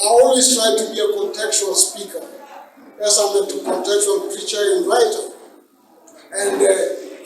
always try to be a contextual speaker, as I'm a contextual preacher and writer. And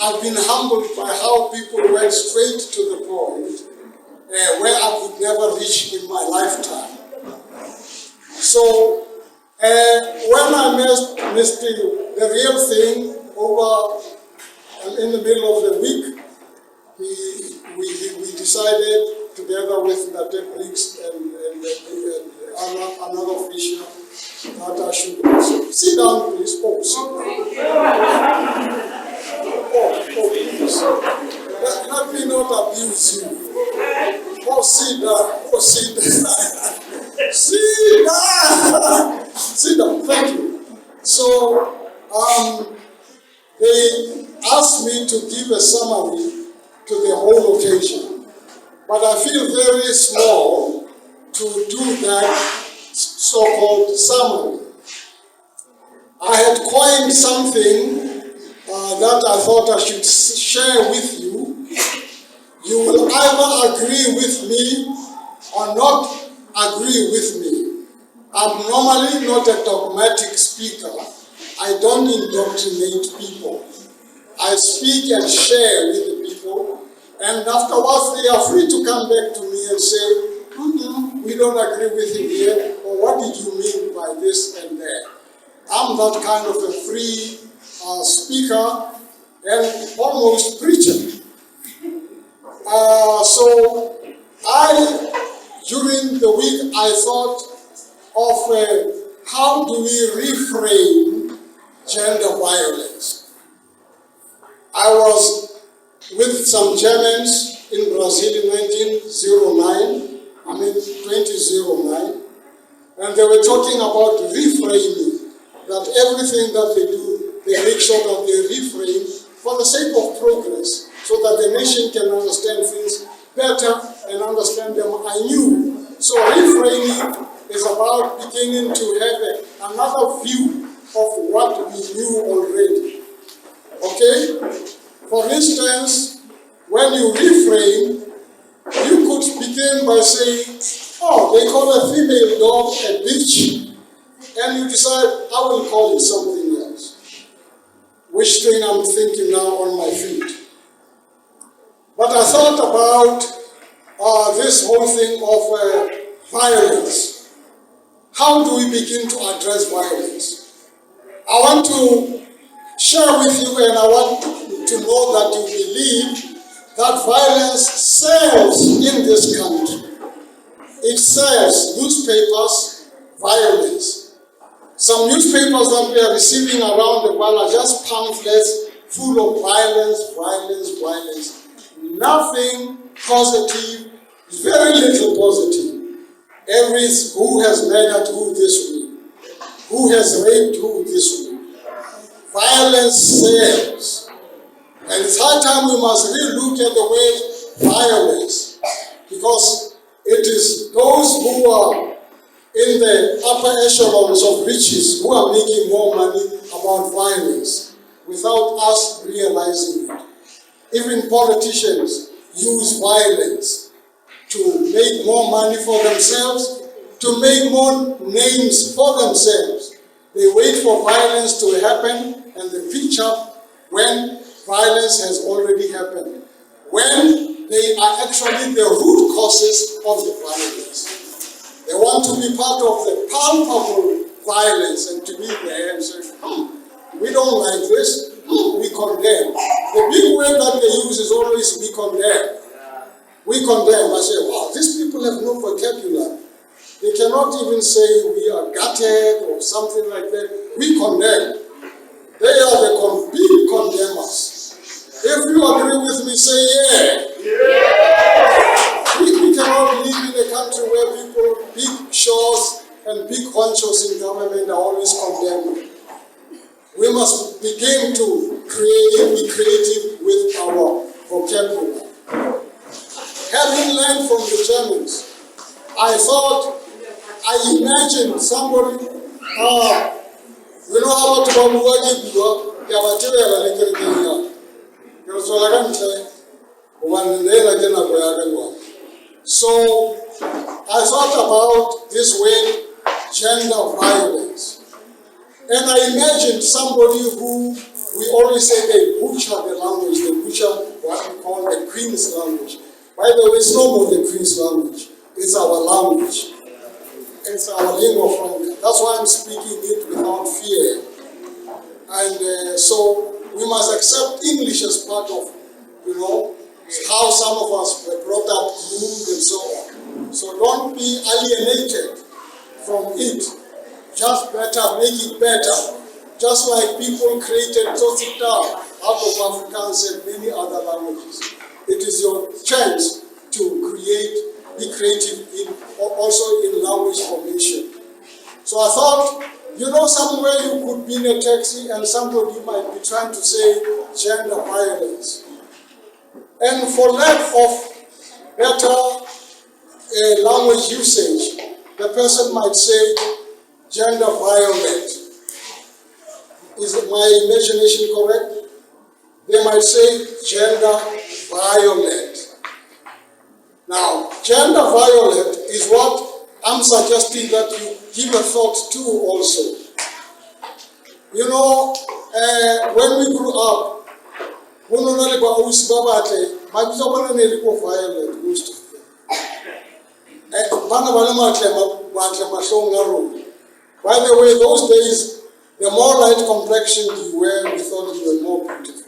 I've been humbled by how people went straight to the point where I could never reach in my lifetime. So when I missed the real thing over in the middle of the week, we decided together with the techniques and another official that I should sit down, please. Oh, sit down. Oh, please. Let me not abuse you. Oh, sit down. Oh, sit down. Sit down. Sit down. Thank you. So, they asked me to give a summary to the whole occasion, but I feel very small to do that so-called summary. I had coined something that I thought I should share with you. You will either agree with me or not agree with me. I'm normally not a dogmatic speaker. I don't indoctrinate people. I speak and share with the people, and afterwards they are free to come back to me and say, we don't agree with you here, or what did you mean by this and that? I'm that kind of a free speaker and almost preacher. So during the week, I thought of how do we reframe gender violence. I was with some Germans in Brazil in 2009, and they were talking about reframing, that everything that they do, they make sure that they reframe for the sake of progress, so that the nation can understand things better and understand them anew. So reframing is about beginning to have another view of what we knew already. Okay? For instance, when you reframe, you could begin by saying, oh, they call a female dog a bitch, and you decide, I will call it something else. Which thing I'm thinking now on my feet. But I thought about this whole thing of violence. How do we begin to address violence? I want to share with you, and I want to know that you believe that violence sells in this country. It sells newspapers, violence. Some newspapers that we are receiving around the world are just pamphlets full of violence, violence, violence. Nothing positive, very little positive. Every who has murdered who this week, who has raped who this week. Violence sells. And it's high time we must really look at the word violence, because it is those who are in the upper echelons of riches who are making more money about violence without us realizing it. Even politicians use violence to make more money for themselves, to make more names for themselves. They wait for violence to happen and they pitch up when violence has already happened, when they are actually the root causes of the violence. They want to be part of the palpable violence and to be there and say, we don't like this, we condemn. The big word that they use is always we condemn. We condemn. I say, wow, these people have no vocabulary. They cannot even say we are gutted or something like that. We condemn. They are the big condemners. If you agree with me, say yeah. We cannot live in a country where people, big shows and big honchos in government are always condemning. We must begin to be creative with our vocabulary. Having learned from the Germans, I imagined somebody, you know how to so I thought about this word gender violence. And I imagined somebody who we always say they butcher the language, they butcher what we call the Queen's language. By the way, it's no more the Queen's language, it's our language. It's our lingua franca. That's why I'm speaking it without fear. And so we must accept English as part of, how some of us were brought up, moved and so on. So don't be alienated from it. Just better, make it better. Just like people created Tosita out of Afrikaans and many other languages. It is your chance to be creative also in language formation. So I thought, somewhere you could be in a taxi and somebody might be trying to say gender violence. And for lack of better language usage, the person might say gender violent. Is my imagination correct? They might say gender violent. Now, gender violent is what I'm suggesting that you give a thought to also. When we grew up, by the way, those days, the more light complexion you were, we thought you were more beautiful.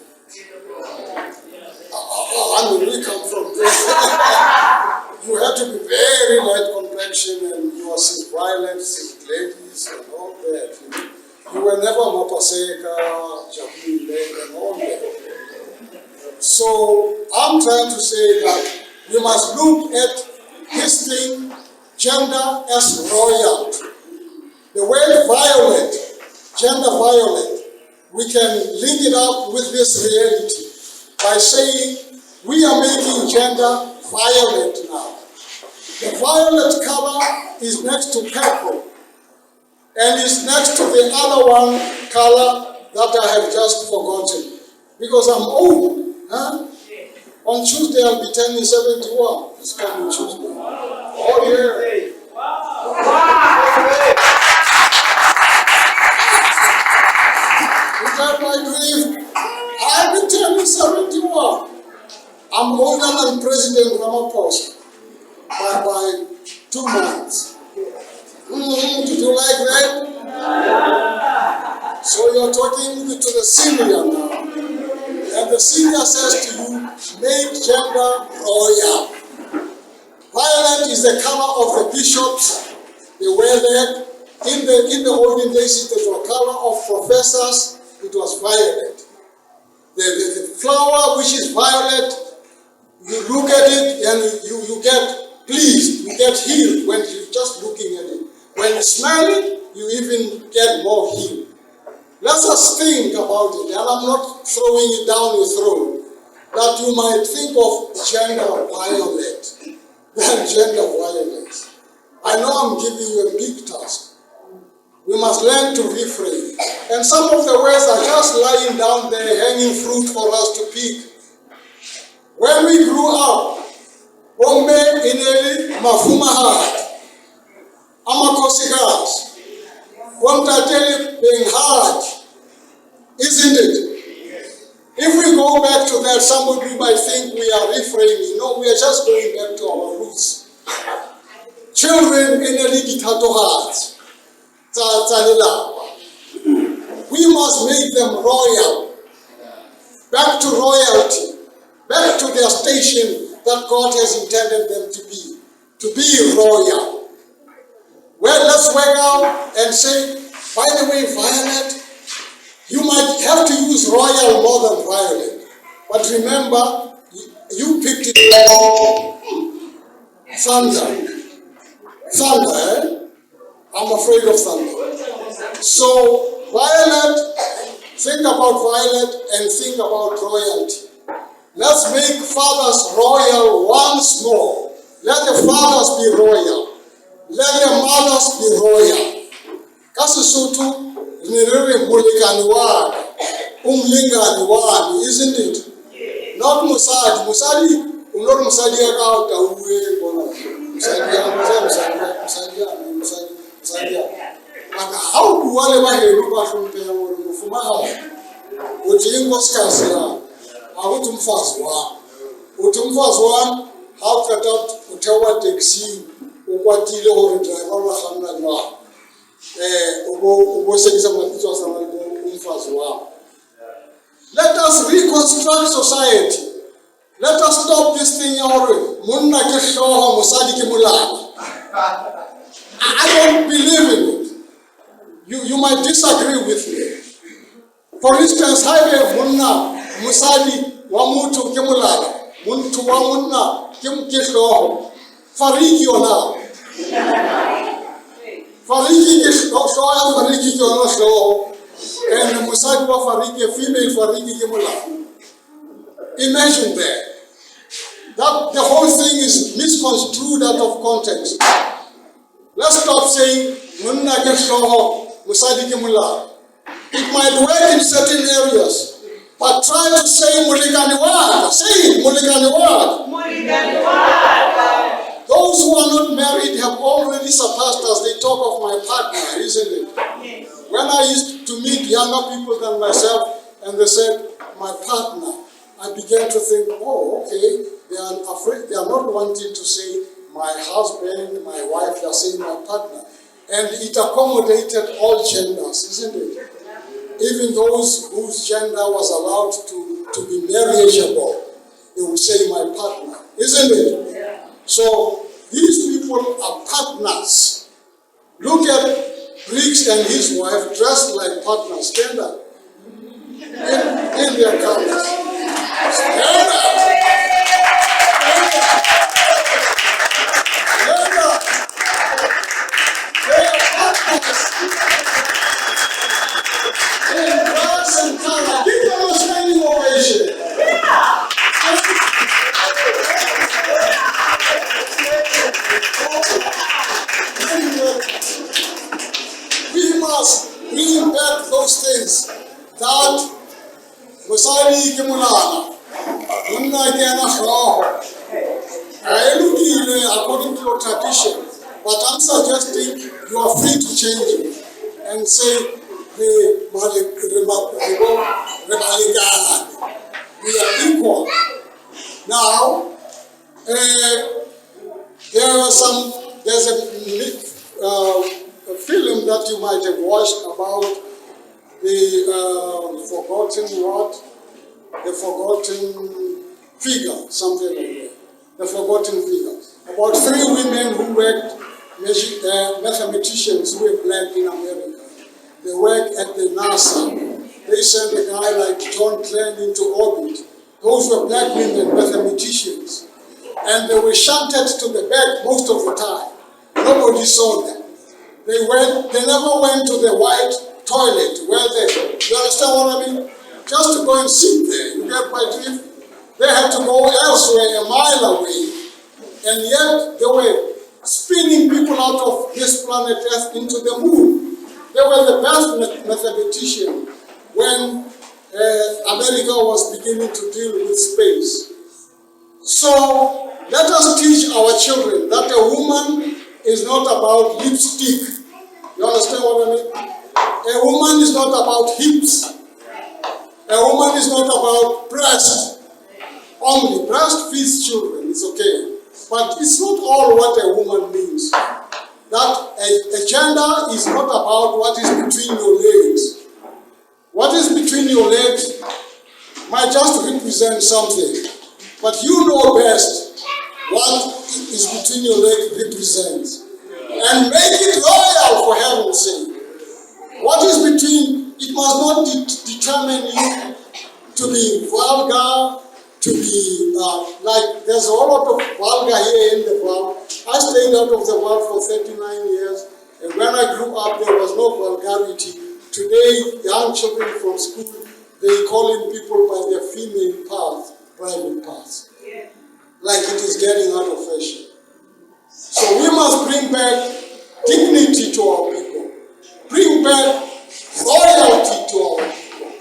We come from this. You had to be very light complexion and you were cis violent, cis ladies and all that. You were never Mopaseka, Njabulo and all that. So I'm trying to say that we must look at this thing, gender as royal. The word violent, gender violent, we can link it up with this reality by saying we are making gender violent now. The violet color is next to purple and is next to the other one color that I have just forgotten because I'm old. On Tuesday I'll be turning 71. It's coming Tuesday. Oh yeah. Without my grief, I'll be turning 71. I'm older than President Ramaphosa by 2 months. Did you like that? So you're talking to the senior now. And the senior says to you, make gender royal. Violet is the color of the bishops. They wear that. In the olden days, it was the color of professors. It was violet. The flower which is violet, you look at it and you get pleased, you get healed when you're just looking at it. When you smell it, you even get more healed. Let us think about it, and I'm not throwing it down your throat, that you might think of gender violet than gender violence. I know I'm giving you a big task. We must learn to reframe. And some of the words are just lying down there, hanging fruit for us to pick. When we grew up, Bombe ineli mafumahad, amakosigas, Wamtateli being hard, isn't it? If we go back to that, somebody might think we are reframing. No, we are just going back to our roots. Children in a ligitato heart. We must make them royal. Back to royalty. Back to their station that God has intended them to be. To be royal. Well, let's work out and say, by the way, violet, you might have to use royal more than violet. But remember, you picked it. Thunder. Thunder, eh? I'm afraid of thunder. So, violet, think about violet and think about royalty. Let's make fathers royal once more. Let the fathers be royal. Let the mothers be royal. Kasisutu nirere mulikani wani, umlingani wani, isn't it? Not Musadi. Musadi, not Musadi akauta uwe bona. Musadi And how do I ever hear from the Fumahao? Which in was Cassia, I would Fazwa. Utumfazwa, how cut out Utawa taxi, Uwatilo or driver Hamna. Let us reconstruct society. Let us stop this thing. I don't believe in it. You might disagree with me. For instance, Highway Munna, Musadi, Wamutu Kimulala, Muntu Wamunna, Kim Kisho, Fariki Ona. Fariki Kisho, Fariki Kisho, and Musadi Fariki, female Fariki Kimula. Imagine that the whole thing is misconstrued out of context. Let's stop saying Munna Kisho, Musadi Kimula. It might work in certain areas, but try to say Muliganiwad. Say it, Muliganiwad. Those who are not married have already surpassed us. They talk of my partner, isn't it? Yes. When I used to meet younger people than myself, and they said, my partner, I began to think, oh, okay, they are afraid, they are not wanting to say my husband, my wife, they are saying my partner. And it accommodated all genders, isn't it? Even those whose gender was allowed to be marriageable, they would say my partner, isn't it? Yeah. So these people are partners. Look at Briggs and his wife dressed like partners. Stand up. In their colors. Stand up. Stand up. They are partners. In dress and color. Give them a standing ovation. We must bring back those things that Musari Kimulana, Munna Gana according to your tradition, but I'm suggesting you are free to change it and say, we are equal. Now, there's a film that you might have watched about the forgotten figure, something like that. The forgotten figure. About 3 women who worked, mathematicians who were black in America. They worked at the NASA. They sent a guy like John Glenn into orbit. Those were black women, mathematicians. And they were shunted to the back most of the time. Nobody saw them. They never went to the white toilet where you understand what I mean? Just to go and sit there, you get my drift? They had to go elsewhere, a mile away. And yet they were spinning people out of this planet Earth into the moon. They were the best mathematicians when America was beginning to deal with space. So let us teach our children that a woman is not about lipstick. You understand what I mean? A woman is not about hips. A woman is not about breast. Only breast feeds children, it's okay. But it's not all what a woman means. That a gender is not about what is between your legs. What is between your legs might just represent something. But you know best what is between your legs represents. And make it royal, for heaven's sake. What is between, it must not determine you to be vulgar, to be like, there's a lot of vulgar here in the world. I stayed out of the world for 39 years, and when I grew up, there was no vulgarity. Today, young children from school, they calling people by their female parts, private parts. Like it is getting out of fashion. So we must bring back dignity to our people. Bring back loyalty to our people.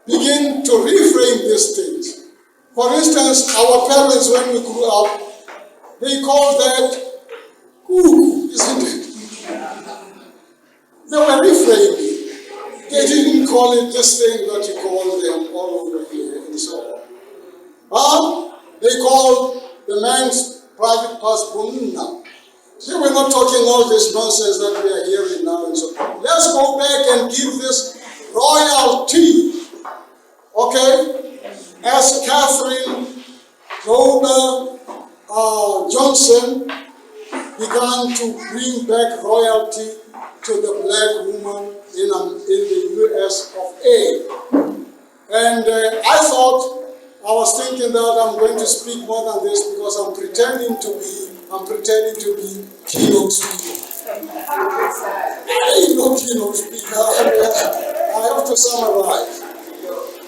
Begin to reframe these things. For instance, our parents, when we grew up, they called that cuckoo, isn't it? reframing. They didn't call it this thing that you call them all over here and so on. They called the man's private passport. They were not talking all this nonsense that we are hearing now and so on. Let's go back and give this royalty. Okay? As Catherine Grover Johnson began to bring back royalty to the black woman in the US of A. And I thought, I was thinking that I'm going to speak more than this because I'm pretending to be keynote speaker. I ain't no keynote speaker. I have to summarize.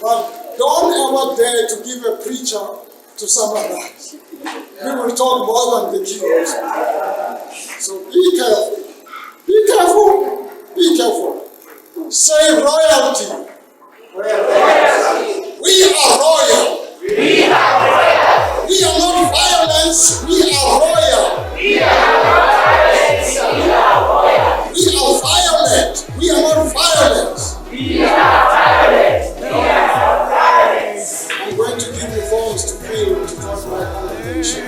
But don't ever dare to give a preacher to summarize. We will talk more than the keynote speaker. So be careful. Be careful. Be careful. Say royalty. Royalty. We are royal. We are royal. We are not violence. We are royal. We are not violence. We are royal. We are violent. We are not violence. We are violent. We are not violence. I'm going to give you forms to fill to join my congregation.